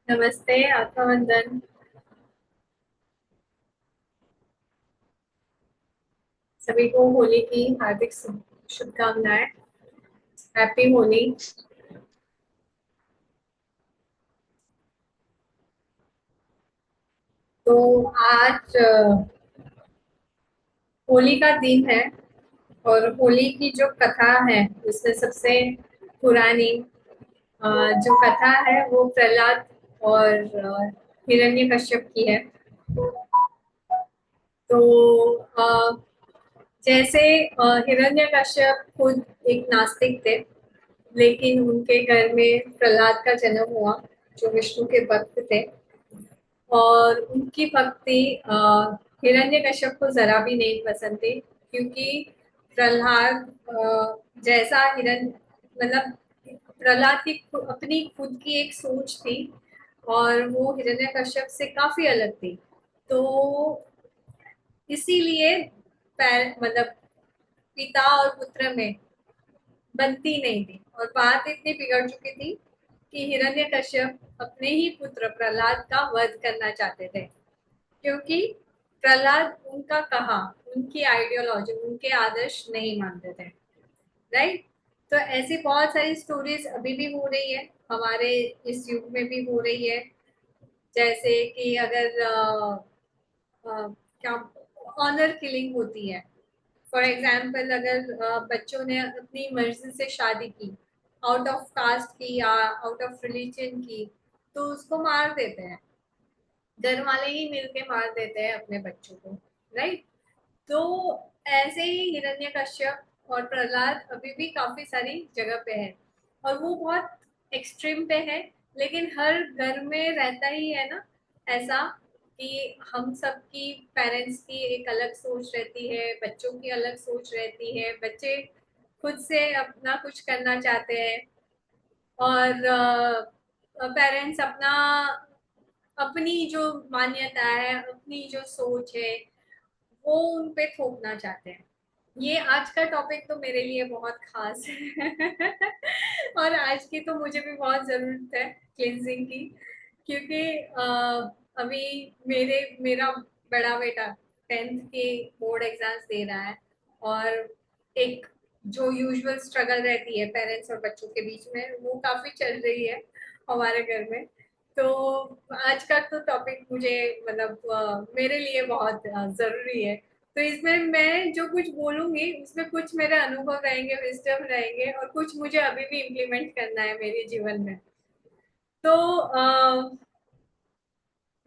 नमस्ते आत्मा वंदन। सभी को होली की हार्दिक शुभकामनाएं। हैप्पी होली। तो आज होली का दिन है और होली की जो कथा है उसमें सबसे पुरानी अ, जो कथा है वो प्रहलाद और हिरण्यकश्यप की है। तो जैसे हिरण्यकश्यप खुद एक नास्तिक थे, लेकिन उनके घर में प्रहलाद का जन्म हुआ जो विष्णु के भक्त थे। और उनकी भक्ति हिरण्यकश्यप को जरा भी नहीं पसंद थी, क्योंकि प्रहलाद जैसा हिरण्य मतलब प्रहलाद की अपनी खुद की एक सोच थी और वो हिरण्यकश्यप से काफी अलग थी। तो इसीलिए मतलब पिता और पुत्र में बनती नहीं थी और बात इतनी बिगड़ चुकी थी कि हिरण्यकश्यप अपने ही पुत्र प्रहलाद का वध करना चाहते थे, क्योंकि प्रहलाद उनका कहा, उनकी आइडियोलॉजी, उनके आदर्श नहीं मानते थे। राइट। तो ऐसी बहुत सारी स्टोरीज अभी भी हो रही है, हमारे इस युग में भी हो रही है। जैसे कि अगर क्या ऑनर किलिंग होती है। फॉर एग्जाम्पल, अगर बच्चों ने अपनी मर्जी से शादी की, आउट ऑफ कास्ट की या आउट ऑफ रिलीजन की, तो उसको मार देते हैं। घर वाले ही मिलके मार देते हैं अपने बच्चों को। राइट। तो ऐसे ही हिरण्यकश्यप और प्रहलाद अभी भी काफी सारी जगह पे है और वो बहुत एक्सट्रीम पे है। लेकिन हर घर में रहता ही है ना ऐसा, कि हम सब की पेरेंट्स की एक अलग सोच रहती है, बच्चों की अलग सोच रहती है, बच्चे खुद से अपना कुछ करना चाहते हैं और पेरेंट्स अपना अपनी जो मान्यता है, अपनी जो सोच है, वो उन पे थोपना चाहते हैं। ये आज का टॉपिक तो मेरे लिए बहुत खास है और आज की तो मुझे भी बहुत जरूरत है क्लिनजिंग की, क्योंकि अभी मेरा बड़ा बेटा 10th के बोर्ड एग्जाम्स दे रहा है। और एक जो यूजुअल स्ट्रगल रहती है पेरेंट्स और बच्चों के बीच में, वो काफी चल रही है हमारे घर में। तो आज का तो टॉपिक मुझे मतलब मेरे लिए बहुत जरूरी है। तो इसमें मैं जो कुछ बोलूंगी उसमें कुछ मेरे अनुभव रहेंगे, विजडम रहेंगे, और कुछ मुझे अभी भी इम्प्लीमेंट करना है मेरे जीवन में। तो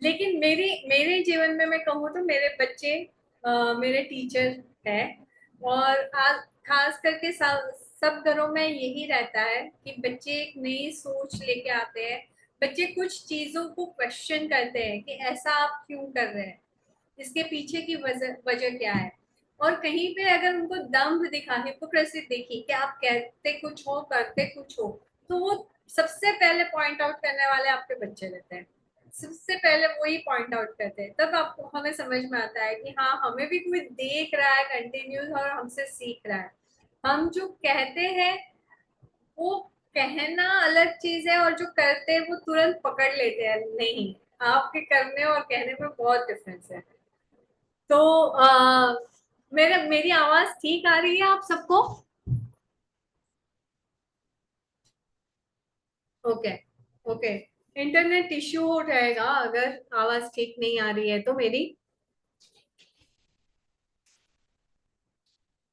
लेकिन मेरे जीवन में मैं कहूँ तो मेरे बच्चे मेरे टीचर है। और खास करके सब घरों में यही रहता है कि बच्चे एक नई सोच लेके आते हैं। बच्चे कुछ चीजों को क्वेश्चन करते हैं कि ऐसा आप क्यों कर रहे हैं, इसके पीछे की वजह वजह क्या है। और कहीं पे अगर उनको दम्भ दिखा, हिपोक्रेसी देखी कि आप कहते कुछ हो करते कुछ हो, तो वो सबसे पहले पॉइंट आउट करने वाले आपके बच्चे रहते हैं। सबसे पहले वो ही पॉइंट आउट करते हैं, तब आपको हमें समझ में आता है कि हाँ, हमें भी कोई देख रहा है कंटिन्यूस और हमसे सीख रहा है। हम जो कहते हैं वो कहना अलग चीज है, और जो करते हैं वो तुरंत पकड़ लेते हैं। नहीं, आपके करने और कहने में बहुत डिफरेंस है। तो मेरी आवाज ठीक आ रही है आप सबको? ओके। ओके। इंटरनेट इश्यू हो जाएगा अगर आवाज ठीक नहीं आ रही है तो मेरी।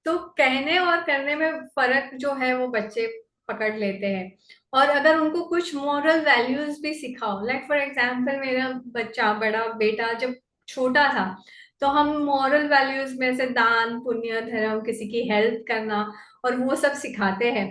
तो तो कहने और करने में फर्क जो है वो बच्चे पकड़ लेते हैं। और अगर उनको कुछ मॉरल वैल्यूज भी सिखाओ, लाइक फॉर एग्जाम्पल मेरा बच्चा, बड़ा बेटा जब छोटा था, तो हम मॉरल वैल्यूज में से दान पुण्य धर्म, किसी की हेल्प करना और वो सब सिखाते हैं।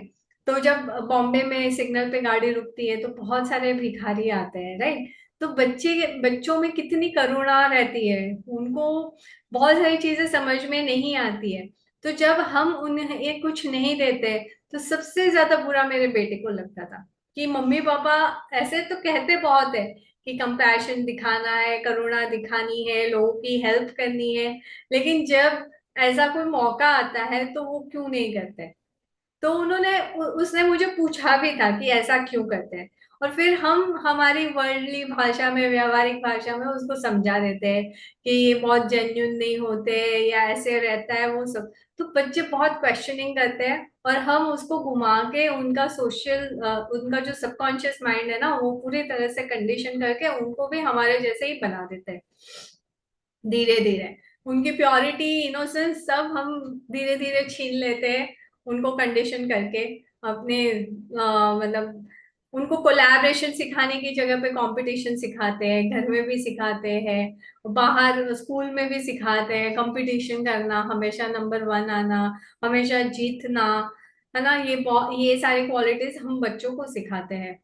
तो जब बॉम्बे में सिग्नल पे गाड़ी रुकती है तो बहुत सारे भिखारी आते हैं, राइट? तो बच्चों में कितनी करुणा रहती है, उनको बहुत सारी चीजें समझ में नहीं आती है। तो जब हम उन्हें ये कुछ नहीं देते, तो सबसे ज्यादा बुरा मेरे बेटे को लगता था कि मम्मी पापा ऐसे तो कहते बहुत है कि कंपैशन दिखाना है, करुणा दिखानी है, लोगों की हेल्प करनी है, लेकिन जब ऐसा कोई मौका आता है तो वो क्यों नहीं करते। तो उसने मुझे पूछा भी था कि ऐसा क्यों करते हैं, और फिर हम हमारी वर्ल्डली भाषा में, व्यवहारिक भाषा में उसको समझा देते हैं कि ये बहुत जेन्युइन नहीं होते या ऐसे रहता है वो सब। तो बच्चे बहुत क्वेश्चनिंग करते हैं, और हम उसको घुमा के उनका उनका जो सबकॉन्शियस माइंड है ना, वो पूरी तरह से कंडीशन करके उनको भी हमारे जैसे ही बना देते हैं धीरे धीरे। उनकी प्योरिटी, इनोसेंस सब हम धीरे धीरे छीन लेते हैं, उनको कंडीशन करके अपने मतलब उनको कोलैबोरेशन सिखाने की जगह पे कंपटीशन सिखाते हैं, घर में भी सिखाते हैं, बाहर स्कूल में भी सिखाते हैं कंपटीशन करना, हमेशा नंबर वन आना, हमेशा जीतना, है ना? ये सारी क्वालिटीज हम बच्चों को सिखाते हैं।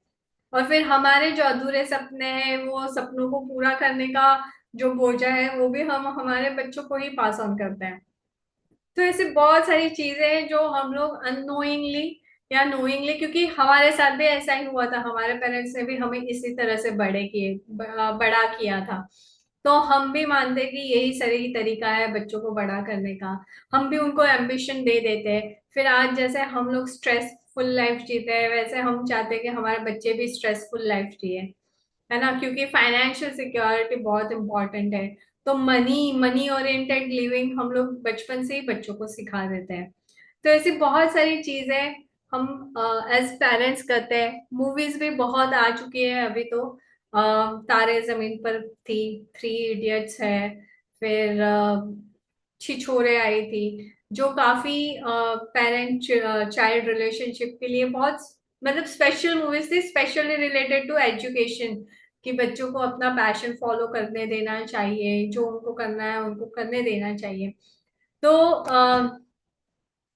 और फिर हमारे जो अधूरे सपने हैं, वो सपनों को पूरा करने का जो बोझा है, वो भी हम हमारे बच्चों को ही पास ऑन करते हैं। तो ऐसे बहुत सारी चीजें हैं जो हम लोग अननोइंगली या नोइंगली, क्योंकि हमारे साथ भी ऐसा ही हुआ था, हमारे पेरेंट्स ने भी हमें इसी तरह से बड़ा किया था। तो हम भी मानते कि यही सही तरीका है बच्चों को बड़ा करने का। हम भी उनको एम्बिशन दे देते हैं। फिर आज जैसे हम लोग स्ट्रेसफुल लाइफ जीते हैं, वैसे हम चाहते हैं कि हमारे बच्चे भी स्ट्रेसफुल लाइफ जिए, है ना? क्योंकि फाइनेंशियल सिक्योरिटी बहुत इंपॉर्टेंट है। तो मनी मनी ओरिएंटेड लिविंग हम लोग बचपन से ही बच्चों को सिखा देते हैं। तो ऐसी बहुत सारी चीजें हम एज पेरेंट्स करते हैं। मूवीज भी बहुत आ चुकी है अभी तो। तारे जमीन पर थी, थ्री इडियट्स है, फिर छिछोरे आई थी, जो काफी पेरेंट चाइल्ड रिलेशनशिप के लिए बहुत मतलब स्पेशल मूवीज थी, स्पेशली रिलेटेड टू एजुकेशन, कि बच्चों को अपना पैशन फॉलो करने देना चाहिए, जो उनको करना है उनको करने देना चाहिए। तो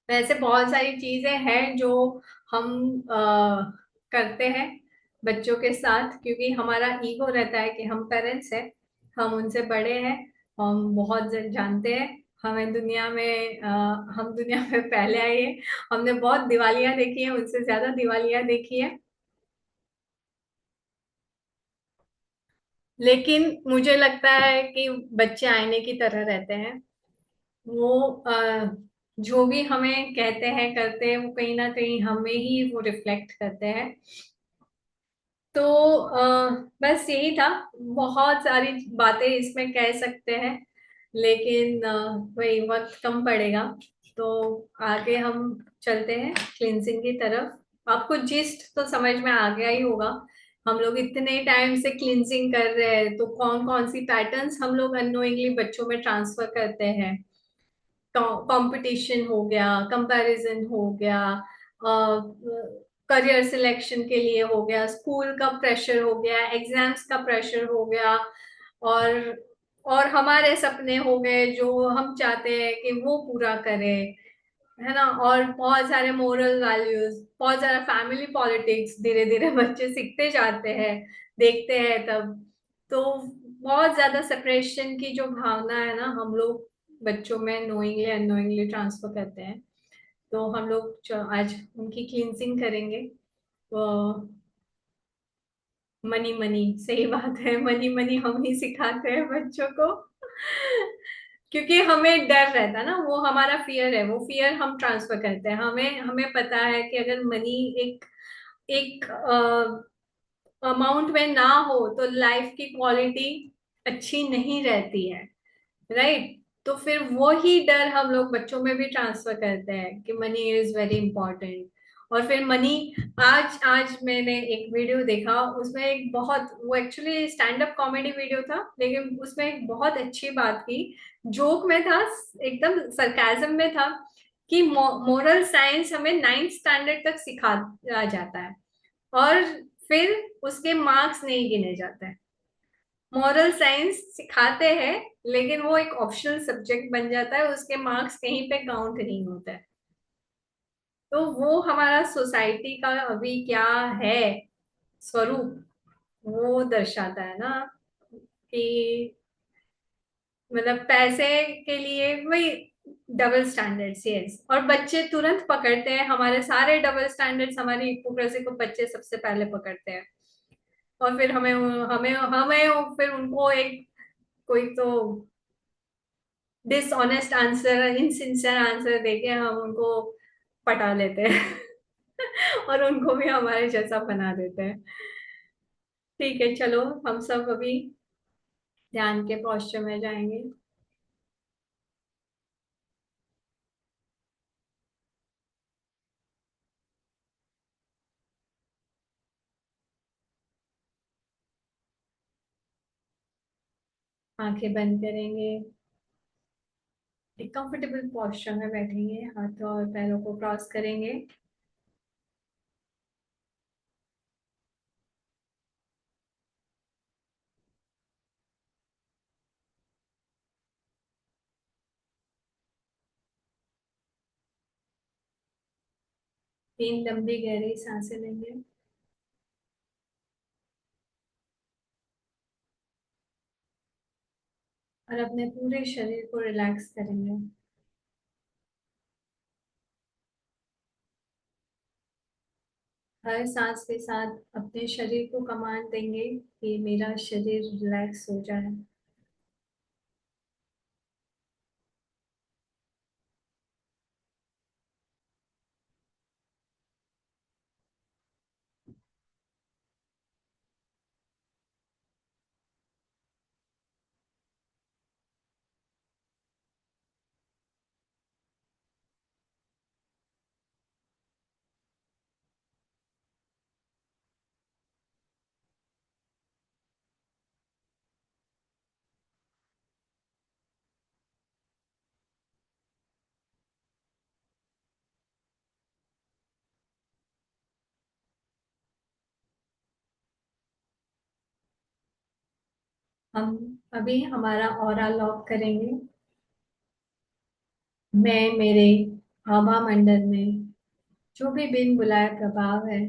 वैसे बहुत सारी चीजें हैं जो हम करते हैं बच्चों के साथ, क्योंकि हमारा ईगो रहता है कि हम पेरेंट्स हैं, हम उनसे बड़े हैं, हम बहुत जानते हैं, हम दुनिया में पहले आए हैं, हमने बहुत दिवालियां देखी है, उनसे ज्यादा दिवालियां देखी है। लेकिन मुझे लगता है कि बच्चे आईने की तरह रहते हैं। वो जो भी हमें कहते हैं करते हैं, वो कहीं ना कहीं हमें ही वो रिफ्लेक्ट करते हैं। तो बस यही था। बहुत सारी बातें इसमें कह सकते हैं, लेकिन वही वक्त कम पड़ेगा। तो आगे हम चलते हैं क्लिनजिंग की तरफ। आपको जिस्ट तो समझ में आ गया ही होगा। हम लोग इतने टाइम से क्लिनजिंग कर रहे हैं, तो कौन कौन सी पैटर्न्स हम लोग अननोइंगली बच्चों में ट्रांसफर करते हैं। कंपटीशन हो गया, कंपैरिजन हो गया, करियर सिलेक्शन के लिए हो गया, स्कूल का प्रेशर हो गया, एग्जाम्स का प्रेशर हो गया, और और हमारे सपने हो गए जो हम चाहते हैं कि वो पूरा करें, है ना? और बहुत सारे मोरल वैल्यूज, बहुत सारा फैमिली पॉलिटिक्स धीरे धीरे बच्चे सीखते जाते हैं, देखते हैं तब। तो बहुत ज्यादा सेपरेशन की जो भावना है ना, हम लोग बच्चों में नोइंगली अननोइंगली ट्रांसफर करते हैं। तो हम लोग आज उनकी क्लींजिंग करेंगे। तो मनी मनी, सही बात है, मनी मनी हम ही सिखाते हैं बच्चों को। क्योंकि हमें डर रहता है ना, वो हमारा फियर है, वो फियर हम ट्रांसफर करते हैं। हमें हमें पता है कि अगर मनी एक एक अमाउंट में ना हो तो लाइफ की क्वालिटी अच्छी नहीं रहती है, राइट? तो फिर वो ही डर हम लोग बच्चों में भी ट्रांसफर करते हैं कि मनी इज वेरी इंपॉर्टेंट। और फिर मनी, आज आज मैंने एक वीडियो देखा, उसमें एक बहुत, वो actually stand up comedy video था, लेकिन उसमें एक बहुत अच्छी बात की, जोक में था, एकदम सरकाजम में था, कि मोरल साइंस हमें 9th स्टैंडर्ड तक सिखाया जाता है, और फिर उसके मार्क्स नहीं गिने जाते हैं। मॉरल साइंस सिखाते हैं, लेकिन वो एक ऑप्शनल सब्जेक्ट बन जाता है, उसके मार्क्स कहीं पे काउंट नहीं होता है। तो वो हमारा सोसाइटी का अभी क्या है स्वरूप, वो दर्शाता है ना, कि मतलब पैसे के लिए वही डबल स्टैंडर्ड्स, यस। और बच्चे तुरंत पकड़ते हैं हमारे सारे डबल स्टैंडर्ड्स, हमारी हिपोक्रेसी को बच्चे सबसे पहले पकड़ते हैं। और फिर हमें हमें हमें फिर उनको एक कोई तो डिसऑनेस्ट आंसर, इनसिंसियर आंसर देके हम उनको पटा लेते हैं और उनको भी हमारे जैसा बना देते हैं। ठीक है, चलो हम सब अभी ध्यान के पोस्चर में जाएंगे। आंखें बंद करेंगे, एक कंफर्टेबल पोस्चर में बैठेंगे, हाथों और पैरों को क्रॉस करेंगे। तीन लंबी गहरी सांसें लेंगे, और अपने पूरे शरीर को रिलैक्स करेंगे। हर सांस के साथ अपने शरीर को कमांड देंगे कि मेरा शरीर रिलैक्स हो जाए। हम अभी हमारा ऑरा लॉक करेंगे। मैं मेरे आभा मंडल में जो भी बिन बुलाए प्रभाव है,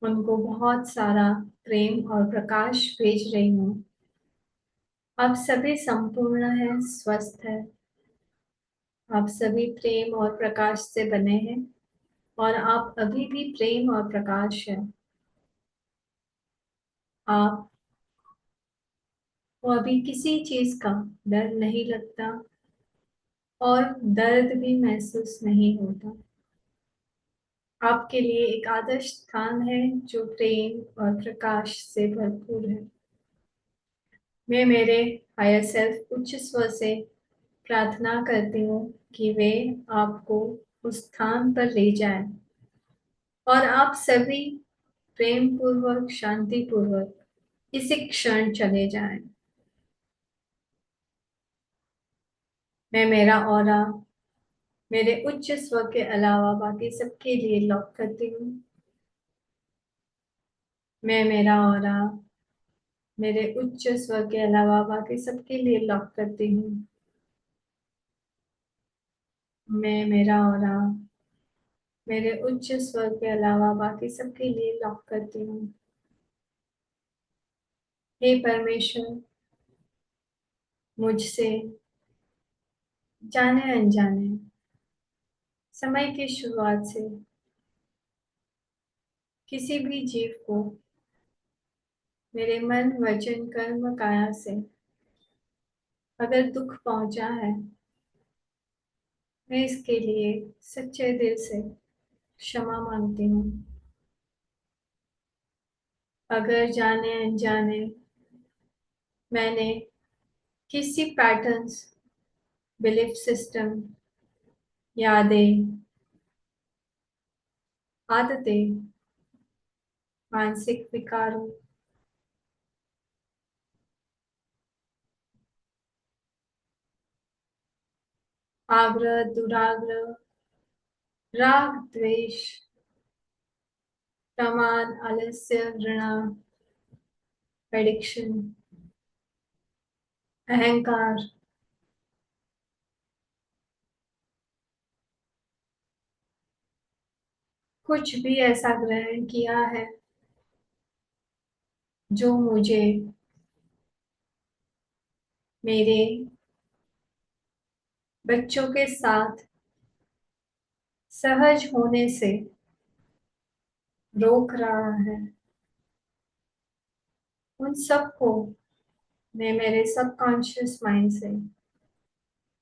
उनको बहुत सारा प्रेम और प्रकाश भेज रही हूँ। आप सभी संपूर्ण है, स्वस्थ है। आप सभी प्रेम और प्रकाश से बने हैं, और आप अभी भी प्रेम और प्रकाश है। आप को अभी किसी चीज का डर नहीं लगता, और दर्द भी महसूस नहीं होता। आपके लिए एक आदर्श स्थान है जो प्रेम और प्रकाश से भरपूर है। मैं मेरे हायर सेल्फ उच्च स्वर से प्रार्थना करती हूँ कि वे आपको उस स्थान पर ले जाएं, और आप सभी प्रेम पूर्वक, शांति पूर्वक इसी क्षण चले जाएं। मैं मेरा ऑरा मेरे उच्च स्वर के अलावा बाकी सबके लिए लॉक करती हूँ। मैं मेरा ऑरा मेरे उच्च स्वर के अलावा बाकी सबके लिए लॉक करती हूँ। मैं मेरा ऑरा मेरे उच्च स्वर के अलावा बाकी सबके लिए लॉक करती हूँ। हे परमेश्वर, मुझसे जाने अनजाने समय की शुरुआत से किसी भी जीव को मेरे मन, वचन, कर्म, काया से अगर दुख पहुंचा है, मैं इसके लिए सच्चे दिल से क्षमा मांगती हूँ। अगर जाने अनजाने मैंने किसी पैटर्न्स, बिलीफ सिस्टम, यादें, आदतें, मानसिक विकारों, आग्रह, दुराग्रह, राग द्वेष, प्रमाद, आलस्य, घृणा, एडिक्शन, अहंकार, कुछ भी ऐसा ग्रहण किया है जो मुझे मेरे बच्चों के साथ सहज होने से रोक रहा है, उन सब को मैं मेरे सबकॉन्शियस माइंड से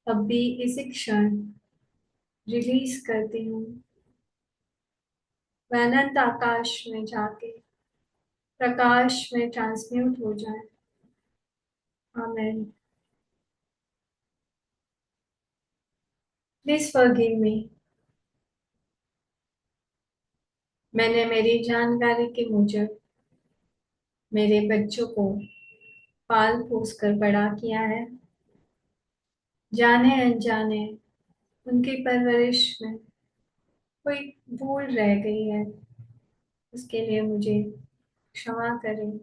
अभी इसी क्षण रिलीज करती हूँ। वह अनंत आकाश में जाके प्रकाश में ट्रांसम्यूट हो जाए। आमेन। Please forgive me. मैंने मेरी जानकारी के मुजब मेरे बच्चों को पाल पोस कर बड़ा किया है। जाने अनजाने उनकी परवरिश में कोई भूल रह गई है, उसके लिए मुझे क्षमा करें।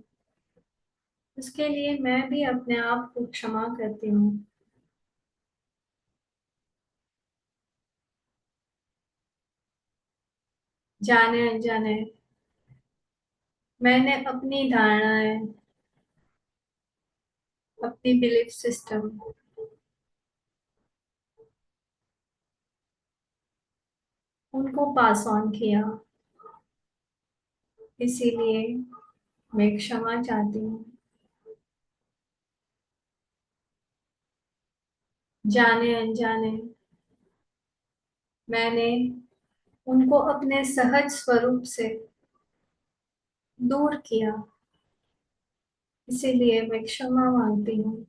उसके लिए मैं भी अपने आप को क्षमा करती हूँ। जाने अनजाने मैंने अपनी धारणाएं, अपनी बिलीफ सिस्टम उनको पास ऑन किया, इसीलिए मैं क्षमा चाहती हूँ। जाने अनजाने मैंने उनको अपने सहज स्वरूप से दूर किया, इसीलिए मैं क्षमा मांगती हूँ।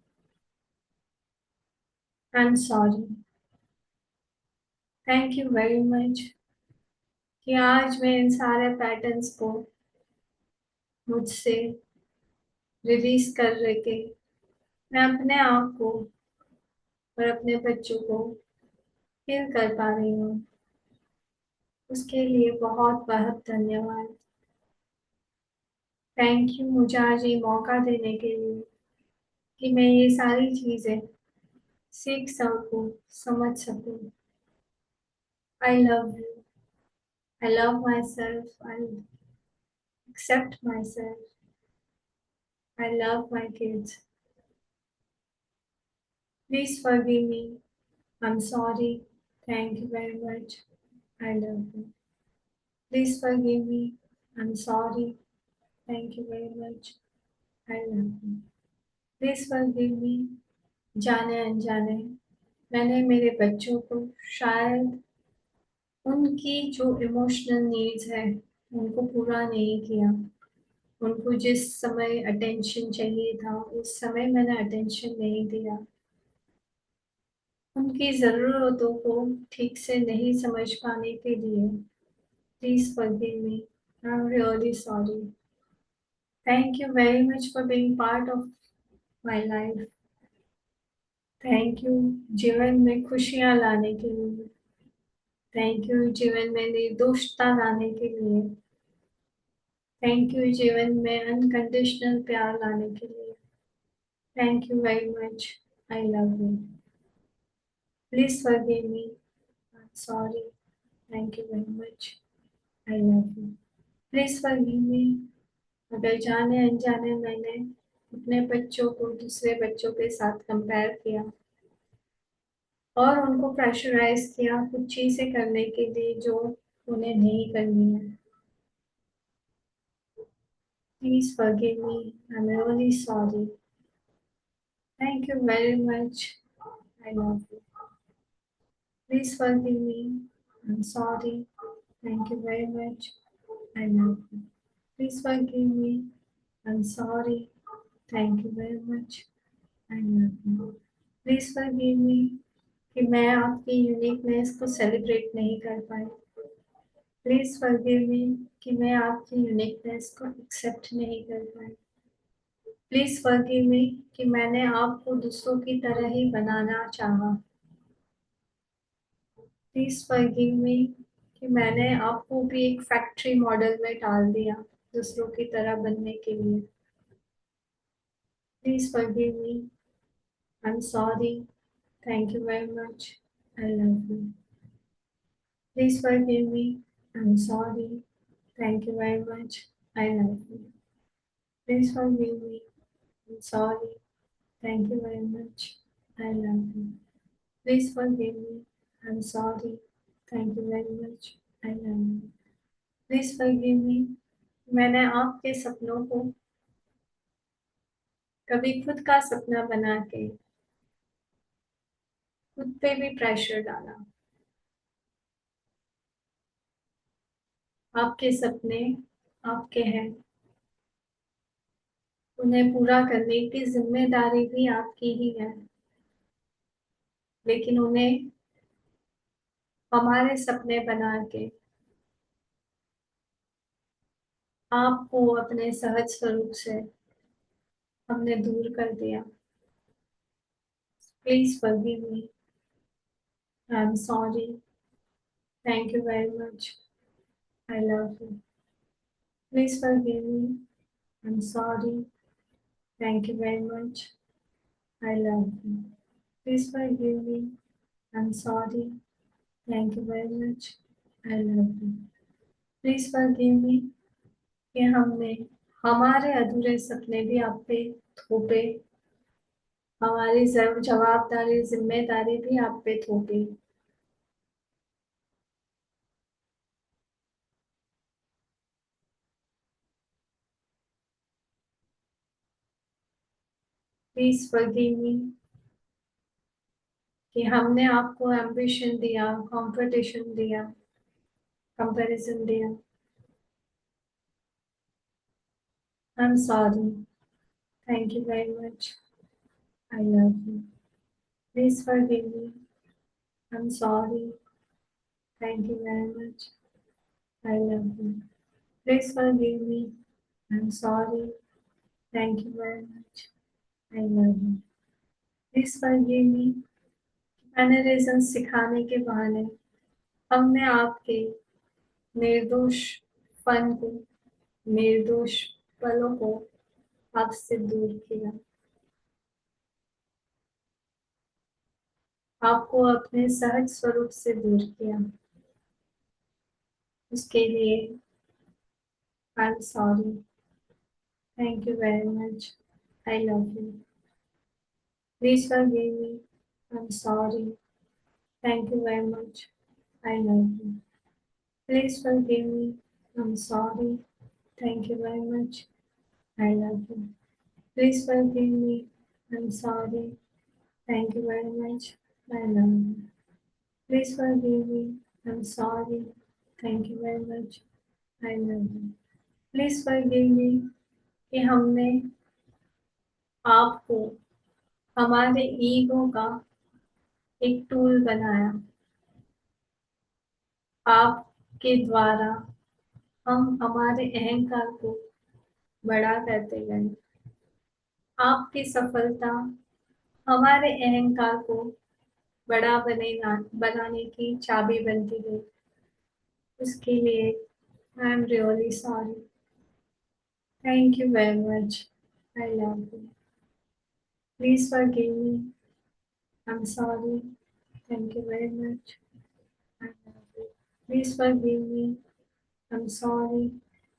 आई am sorry. Thank you very much कि आज मैं इन सारे पैटर्न्स को मुझसे रिलीज कर रहे के मैं अपने आप को और अपने बच्चों को फील कर पा रही हूँ। उसके लिए बहुत बहुत धन्यवाद। थैंक यू मुझे आज ये मौका देने के लिए कि मैं ये सारी चीजें सीख सकूं, समझ सकूं। I love you. I love myself. I accept myself. I love my kids. Please forgive me. I am sorry. Thank you very much. I love you. Please forgive me. I am sorry. Thank you very much. I love you. Please forgive me. जाने अनजाने मैंने मेरे बच्चों को शायद उनकी जो emotional needs है उनको पूरा नहीं किया। उनको जिस समय अटेंशन चाहिए था उस समय मैंने अटेंशन नहीं दिया। उनकी ज़रूरतों को ठीक से नहीं समझ पाने के लिए please forgive me. I am really sorry. Thank you very much for being part of my life. Thank you जीवन में खुशियाँ लाने के लिए। थैंक यू जीवन में निर्दोषता लाने के लिए। थैंक यू जीवन में अनकंडीशनल प्यार लाने के लिए। Thank you very much. I love you. Please forgive me. I am sorry. Thank you very much. I love you. Please forgive मी। अगर जाने अनजाने मैंने अपने बच्चों को दूसरे बच्चों के साथ कंपेयर किया और उनको प्रेशराइज किया कुछ चीजें करने के लिए जो उन्हें नहीं करनी है, please forgive me. I am really sorry. Thank you very much. I love you. Please forgive me. I'm sorry. Thank you very much. I love you. Please forgive me. I'm sorry. Thank you very much. I love you. Please forgive me कि मैं आपकी uniqueness को celebrate नहीं कर पाई। Please forgive मी कि मैं आपकी uniqueness को एक्सेप्ट नहीं कर पाई। प्लीज फॉरगिव मी कि मैंने आपको दूसरों की तरह ही बनाना चाहा। प्लीज फॉरगिव मी कि मैंने आपको भी एक फैक्ट्री मॉडल में डाल दिया दूसरों की तरह बनने के लिए। Please forgive me. I am sorry. Thank you very much. I love you. Please forgive me. I am sorry. Thank you very much. I love you. Please forgive me. I am sorry. Thank you very much. I love you. Please forgive me. I am sorry. Thank you very much. I love you. Please forgive me. मैंने आपके सपनों को कभी खुद का सपना बना के खुद पे भी प्रेशर डाला। आपके सपने आपके हैं, उन्हें पूरा करने की जिम्मेदारी भी आपकी ही है, लेकिन उन्हें हमारे सपने बना के आपको अपने सहज स्वरूप से हमने दूर कर दिया। Please forgive me. I am sorry. Thank you very much. I love you. Please forgive me. I am sorry. Thank you very much. I love you. Please forgive me. I am sorry. Thank you very much. I love you. Please forgive मी कि हमने हमारे अधूरे सपने भी आप पे थोपे, हमारी जवाबदारी जिम्मेदारी भी आप पे थोपी। प्लीज फॉरगिव मी कि हमने आपको एम्बिशन दिया, कंपटीशन दिया, कंपैरिजन दिया। आई am sorry. Thank you very much. I love you. Please forgive me. I am sorry. Thank you very much. I love you. Please forgive me. I am sorry. Thank you very much. I love you. Please forgive me. Mannerism सिखाने के बहाने हमने आपके निर्दोष fun को, निर्दोष पलों को आपसे दूर किया, आपको अपने सहज स्वरूप से दूर किया। उसके लिए आई am sorry. Thank you very much. I love you. Please forgive me. I am sorry. Thank you very much. I love you. Please forgive me. I am sorry. Thank you very much. I love you. Please forgive me. I'm sorry. Thank you very much. I love you. Please forgive me. I'm sorry. Thank you very much. I love you. Please forgive me कि हमने आपको हमारे ego का एक tool बनाया। आपके द्वारा हम हमारे अहंकार को बड़ा करते गए। आपकी सफलता हमारे अहंकार को बनाने की चाबी बनती गई। उसके लिए I am really sorry. Thank you very much. I love you. Please forgive me. I am sorry. Thank you very much. I love you. Please forgive me. I am sorry.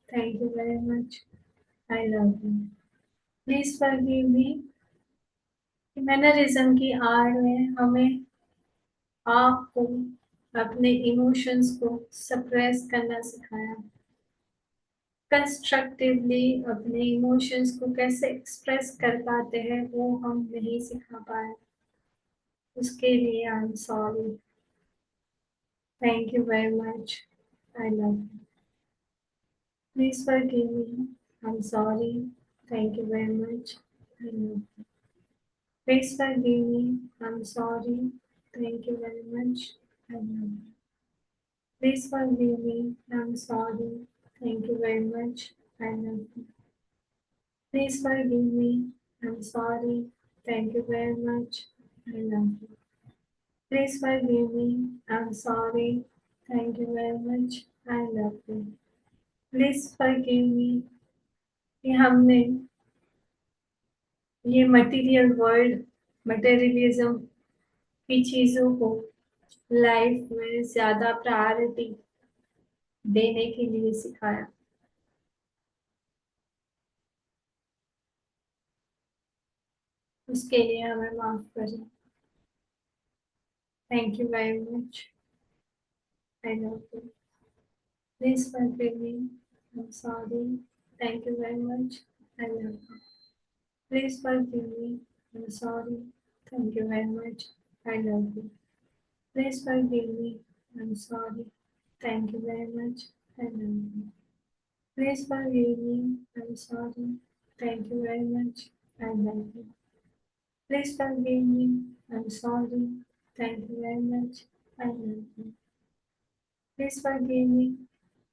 Thank you very much. I love you. Please forgive me. Mannerism की आड़ में हमें आपको अपने emotions को suppress करना सिखाया। Constructively अपने इमोशंस को कैसे एक्सप्रेस कर पाते हैं वो हम नहीं सिखा पाए। उसके लिए आई am sorry. Thank you very much. I love you. Please forgive me. I am sorry. Thank you very much. I love you. Please forgive me. I am sorry. Thank you very much. I love you. Please forgive me. I am sorry. Thank you very much. I love you. Please forgive me. I'm sorry. Thank you very much. I love you. Please forgive me. I'm sorry. Thank you very much. I love you. Please forgive me कि हमने ये material world, materialism की चीजों को life में ज्यादा priority देने के लिए सिखाया। उसके लिए हमें माफ करें। Thank you very much. I love you. Please forgive me. I'm sorry. Thank you very much. I love you. Please forgive me. I'm sorry. Thank you very much. I love you. Please forgive me. I'm sorry. Thank you very much. I love you. Please forgive me. I'm sorry. Thank you very much. I love you. Please forgive me. I'm sorry. Thank you very much. I love you. Please forgive मी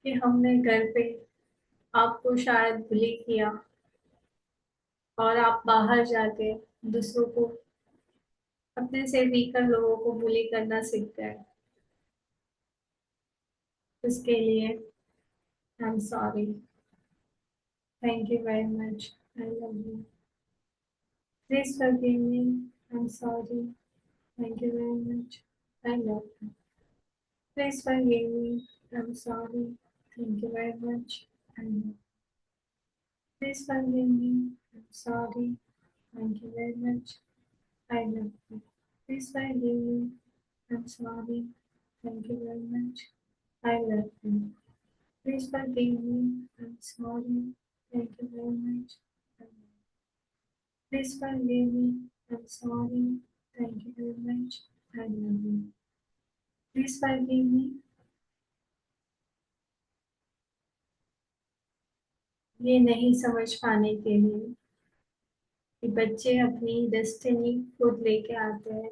कि हमने घर पे आपको शायद बुली किया और आप बाहर जाके दूसरों को, अपने से वीकर लोगों को बुली करना सीख गए। उसके लिए आई am sorry. Thank you very much. I love you. Please forgive me. I am sorry. Thank you very much. I love you. Please forgive me. I am sorry. Thank you very much. I love you. Please forgive me. I am sorry. Thank you very much. I love you. Please forgive me. I'm sorry. Thank you very much. I love you. Please forgive me. I'm sorry. Thank you very much. I love you. Please forgive me. I'm sorry. Thank you very much. I love you. Please forgive me. ये नहीं समझ पाने के लिए कि बच्चे अपनी destiny खुद लेके आते हैं।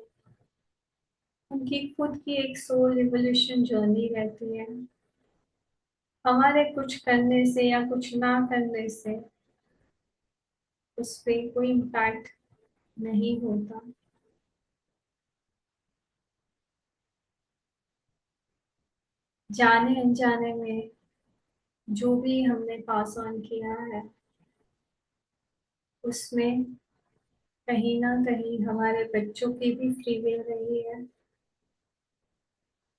उनकी खुद की एक सोल रिवोल्यूशन जर्नी रहती है। हमारे कुछ करने से या कुछ ना करने से उस पर कोई इम्पैक्ट नहीं होता। जाने अनजाने में जो भी हमने पास ऑन किया है, उसमें कहीं ना कहीं हमारे बच्चों की भी फ्री विल रही है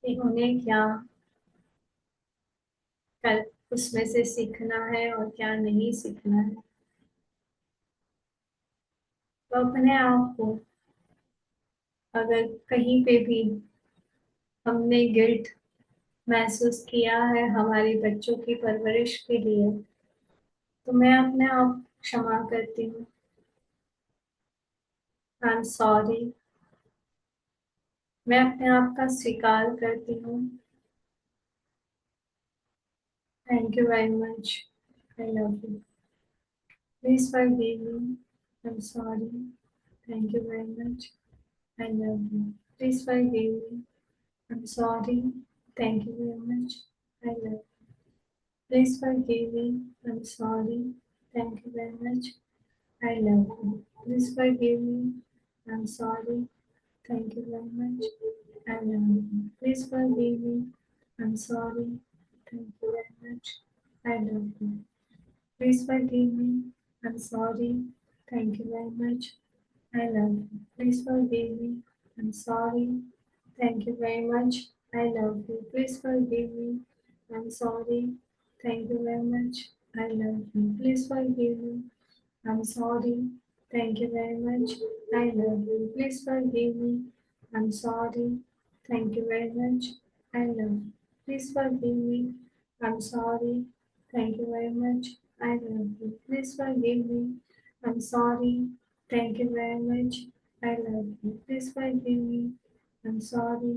कि उन्हें क्या कर उसमें से सीखना है और क्या नहीं सीखना है। तो अपने आप को अगर कहीं पे भी हमने गिल्ट महसूस किया है हमारे बच्चों की परवरिश के लिए, तो मैं अपने आप क्षमा करती हूँ। आई एम सॉरी। मैं अपने आप का स्वीकार करती हूँ। Thank you very much. I love you. Please forgive me. I am sorry. Thank you very much. I love you. Please forgive me. I am sorry. Thank you very much. I love you. Please forgive me. I am sorry. Thank you very much. I love you. Please forgive me. I'm sorry. Thank you very much. I love you. Please forgive me. I'm sorry. Thank you very much. I love you. Please forgive me. I'm sorry. Thank you very much. I love you. Please forgive me. I'm sorry. Thank you very much. I love you. Please forgive me. I'm sorry. Thank you very much. I love you. Please forgive me. I'm sorry. Thank you very much. I love you. Please forgive me. I'm sorry. Thank you very much. I love you. Please forgive me. I'm sorry. Thank you very much. I love you. Please forgive me. I'm sorry. Thank you very much. I love you. Please forgive me. I'm sorry.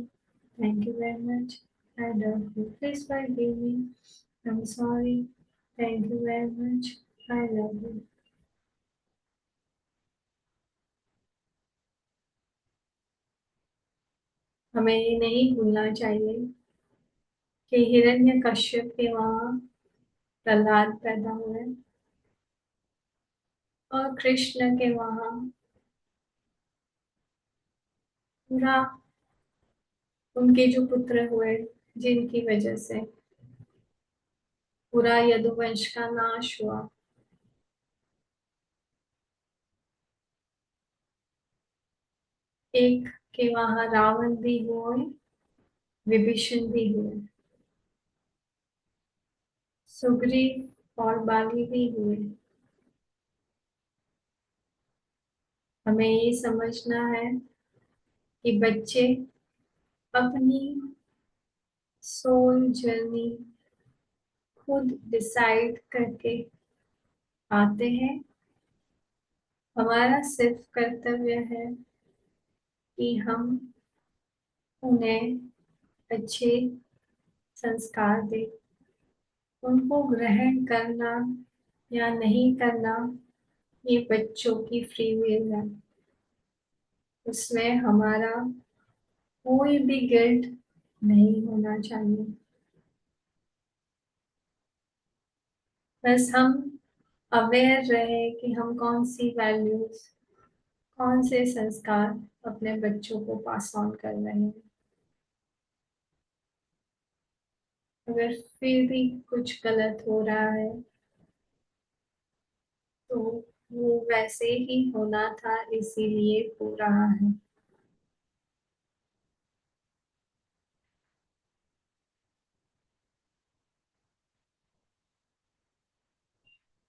Thank you very much. I love you. Please forgive me. I'm sorry. Thank you very much. I love you. हमें ये नहीं भूलना चाहिए कि हिरण्यकश्यप के वहाँ प्रहलाद पैदा हुए और कृष्ण के वहाँ पूरा उनके जो पुत्र हुए जिनकी वजह से पूरा यदुवंश का नाश हुआ। एक के वहां रावण भी हुए, विभीषण भी हुए, सुग्रीव और बाली भी हुए। हमें ये समझना है कि बच्चे अपनी सोल जर्नी खुद डिसाइड करके आते हैं। हमारा सिर्फ कर्तव्य है कि हम उन्हें अच्छे संस्कार दें। उनको ग्रहण करना या नहीं करना ये बच्चों की फ्री विल है। उसमें हमारा कोई भी गिल्ट नहीं होना चाहिए। बस हम अवेयर रहे कि हम कौन सी वैल्यूज, कौन से संस्कार अपने बच्चों को पास ऑन कर रहे हैं। अगर फिर भी कुछ गलत हो रहा है तो वो वैसे ही होना था, इसीलिए हो रहा है।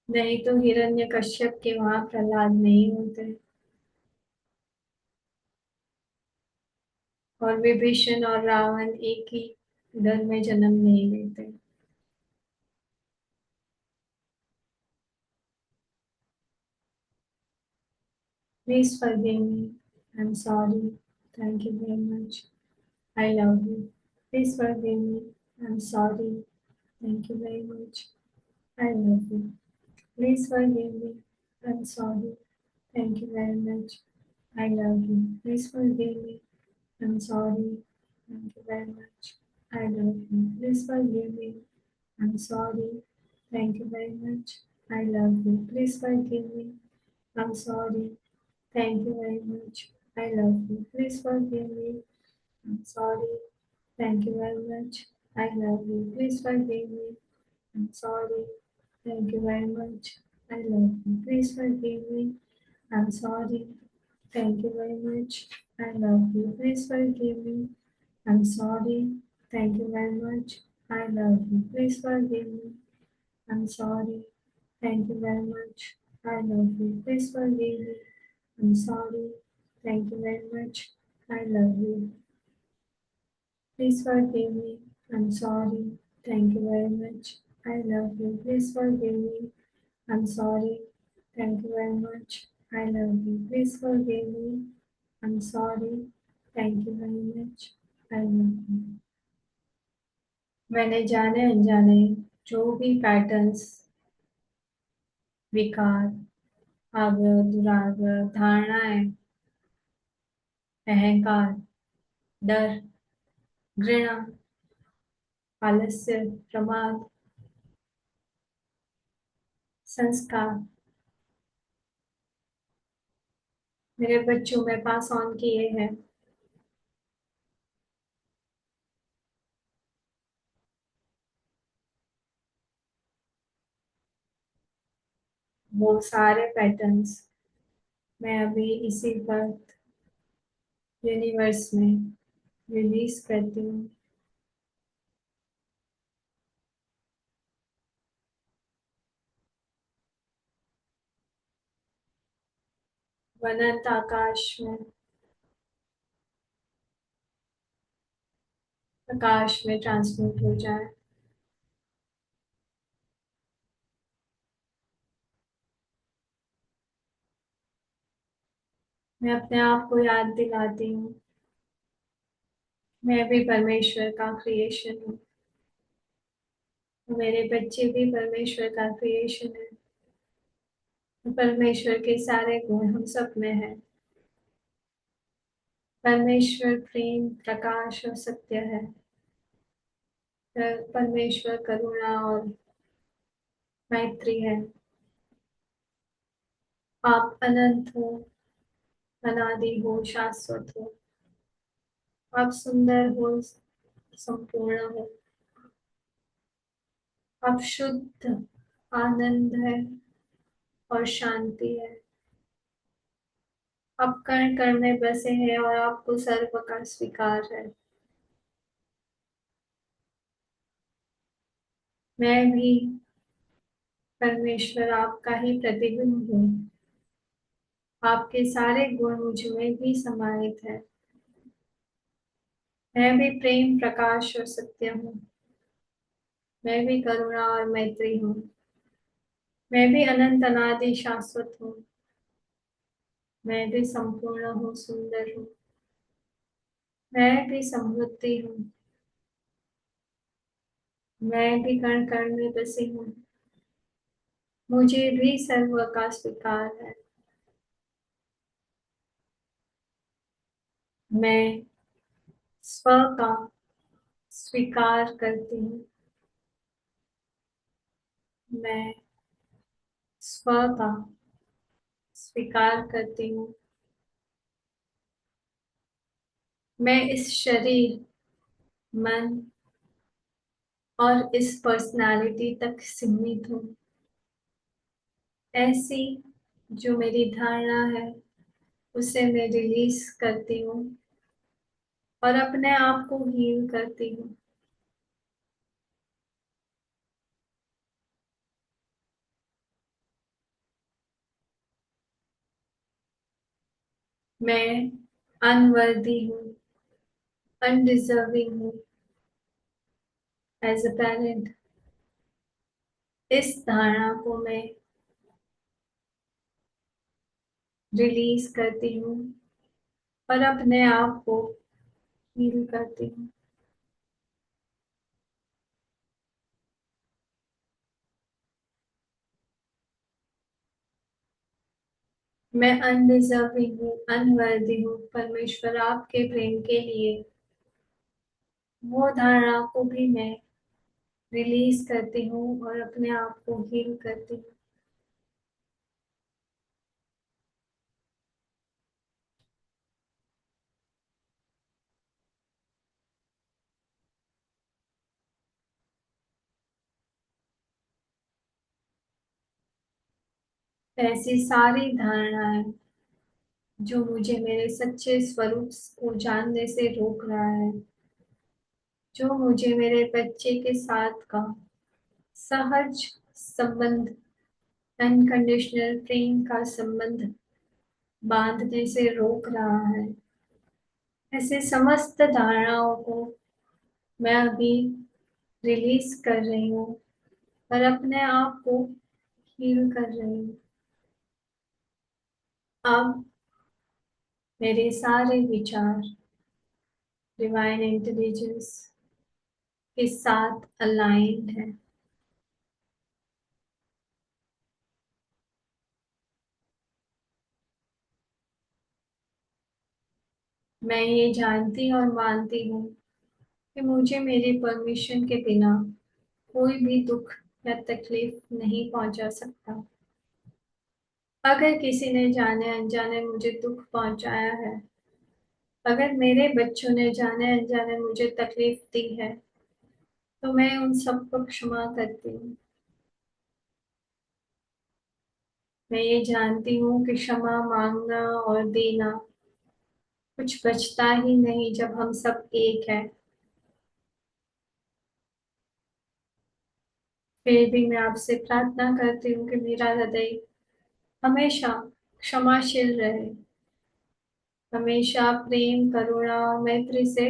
नहीं तो हिरण्यकश्यप के वहां प्रहलाद नहीं होते, और विभीषण और रावण एक ही घर में जन्म नहीं लेते। Please forgive me. I'm sorry. Thank you very much. I love you. Please forgive me. I'm sorry. Thank you very much. I love you. Please forgive me. I'm sorry. Thank you very much. I love you. Please forgive me. I'm sorry. Thank you very much. I love you. Please forgive me. I'm sorry. Thank you very much. I love you. Please forgive me. I'm sorry. Thank you very much. I love you. Please forgive me. I'm sorry. Thank you very much. I love you. Please forgive me. I'm sorry. Thank you very much. I love you. Please forgive me. I'm sorry. Thank you very much. I love you. Please forgive me. I'm sorry. Thank you very much. I love you. Please forgive me. I'm sorry. Thank you very much. I love you. Please forgive me. I'm sorry. Thank you very much. I love you. Please forgive me. I'm sorry. Thank you very much. I love you. Please forgive me. I'm sorry. Thank you very much. I love you. Please forgive me. I'm sorry. Thank you very much. I love you. मैंने जाने अनजाने जो भी patterns, विकार, आग्रह, दुराग्रह, धारणाएं, अहंकार, डर, घृणा, आलस्य, प्रमाद, संस्कार मेरे बच्चों में पास ऑन किए हैं, वो सारे पैटर्न्स मैं अभी इसी वक्त यूनिवर्स में रिलीज करती हूँ। अनंत आकाश में, आकाश में ट्रांसमिट हो जाए। मैं अपने आप को याद दिलाती हूँ, मैं भी परमेश्वर का क्रिएशन हूँ। मेरे बच्चे भी परमेश्वर का क्रिएशन है। परमेश्वर के सारे गुण हम सब में है। परमेश्वर प्रेम, प्रकाश और सत्य है। परमेश्वर करुणा और मैत्री है। आप अनंत हो, अनादि हो, शाश्वत हो। आप सुंदर हो, संपूर्ण हो। अब शुद्ध आनंद है और शांति है। अब कण कण में बसे हैं और आपको सर्व का स्वीकार है। मैं भी परमेश्वर आपका ही प्रतिबिंब हूँ। आपके सारे गुण मुझ में भी समाहित है। मैं भी प्रेम, प्रकाश और सत्य हूँ। मैं भी करुणा और मैत्री हूँ। मैं भी अनंत अनादि शाश्वत हूँ। मैं भी संपूर्ण हूँ, सुंदर हूँ। मैं भी समृद्धि हूँ। मैं भी कण कण में बसी हूँ। मुझे भी सर्व का स्वीकार है। मैं स्व का स्वीकार करती हूँ। मैं स्व का स्वीकार करती हूँ। मैं इस शरीर, मन और इस पर्सनालिटी तक सीमित हूँ। ऐसी जो मेरी धारणा है उसे मैं रिलीज करती हूँ और अपने आप को हील करती हूँ। मैं अनवर्दी हूँ, अनडिजर्विंग हूँ एज अ पेरेंट। इस धारणा को मैं रिलीज करती हूँ और अपने आप को हील करती हूँ। मैं अनडिजर्विंग हूँ, अनवर्दी हूँ परमेश्वर आपके प्रेम के लिए। वो धारणा को भी मैं रिलीज करती हूँ और अपने आप को हील करती हूँ। ऐसी सारी धारणाएं जो मुझे मेरे सच्चे स्वरूप को जानने से रोक रहा है, जो मुझे मेरे बच्चे के साथ का सहज संबंध, अनकंडीशनल प्रेम का संबंध बांधने से रोक रहा है, ऐसे समस्त धारणाओं को मैं अभी रिलीज कर रही हूँ और अपने आप को हील कर रही हूँ। अब मेरे सारे विचार डिवाइन इंटेलिजेंस के साथ अलाइंड है। मैं ये जानती और मानती हूँ कि मुझे मेरी परमिशन के बिना कोई भी दुख या तकलीफ नहीं पहुंचा सकता। अगर किसी ने जाने अनजाने मुझे दुख पहुंचाया है, अगर मेरे बच्चों ने जाने अनजाने मुझे तकलीफ दी है, तो मैं उन सबको क्षमा करती हूँ। मैं ये जानती हूँ कि क्षमा मांगना और देना कुछ बचता ही नहीं जब हम सब एक हैं। फिर भी मैं आपसे प्रार्थना करती हूँ कि मेरा हृदय हमेशा क्षमाशील रहे, हमेशा प्रेम, करुणा और मैत्री से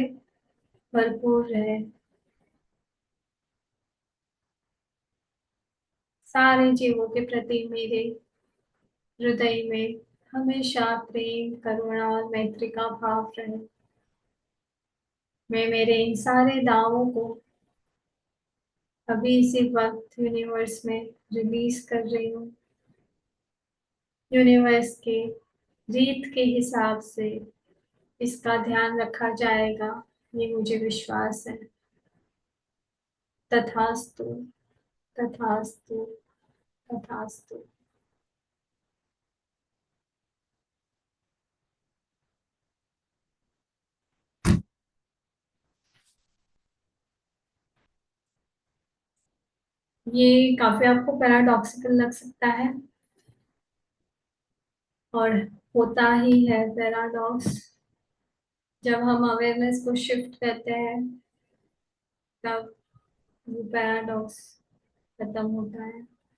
भरपूर रहे। सारे जीवों के प्रति मेरे हृदय में हमेशा प्रेम, करुणा और मैत्री का भाव रहे। मैं मेरे इन सारे दावों को अभी इसी वक्त यूनिवर्स में रिलीज कर रही हूँ। यूनिवर्स के रीत के हिसाब से इसका ध्यान रखा जाएगा, ये मुझे विश्वास है। तथास्तु, तथास्तु, तथास्तु। ये काफी आपको पैराडॉक्सिकल लग सकता है, और होता ही है पैराडॉक्स। जब हम अवेयरनेस को शिफ्ट करते हैं तब वो पैराडॉक्स खत्म होता है।